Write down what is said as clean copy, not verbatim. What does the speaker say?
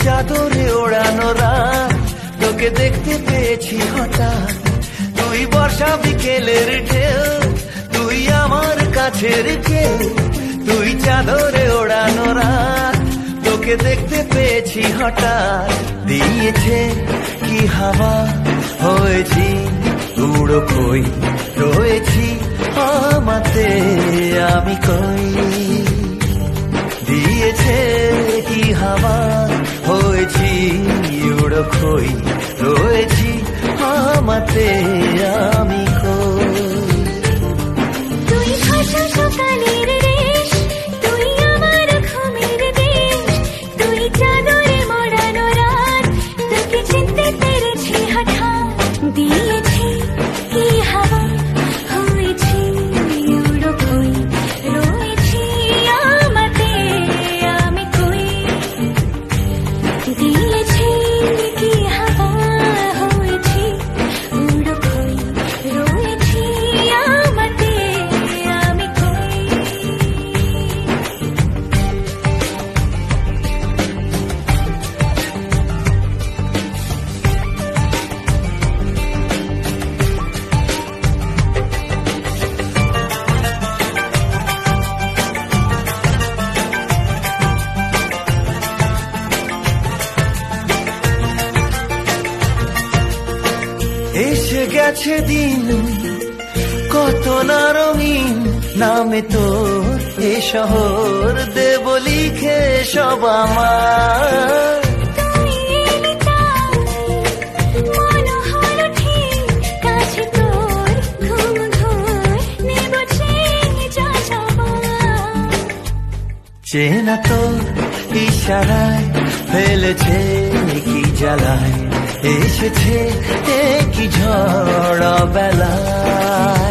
চাদরে ওড়ানো রাত, তোকে দেখতে পেয়েছি হঠাৎ। তুই বর্ষা বিকেলের ঢেউ, তুই আমার কাছের কেউ। তুই চাদরে ওড়ানো রাত, তোকে দেখতে পেয়েছি হঠাৎ। দিয়েছে কি হাওয়া, হয়েছি উড়ো কই, রয়েছি আমাতে আমি কই। দিয়েছে কি হাওয়া, হয়েছি উড়ো কই, রয়েছি আমাতে আমি কই। তুই ভাষা সকালের রেশ, তুই আমার ঘুমের দেশ। তুই চাদরে মোড়ানো রাত, তোকে চিনতে পেরেছি হঠাৎ। দিয়েছি কি হাওয়া, হয়েছি উড়ো কই, রয়েছি আমাতে আমি কই। দিয়েছি কি হাওয়া, হয়েছি উড়ো কই, রয়েছি আমাতে আমি কই। এসে গেছে দিন কত না রঙিন, নামে তোর এ শহর দেব লিখে সব আমার। তুই এলি তাই মন হলো ঠিক, কাছে তোর ঘুম ঘোর নেব চেয়ে যা সবার। চেনা তোর ইশারায় ফেলেছে কি জ্বালায়, এসেছে কি ঝড় বেলায়।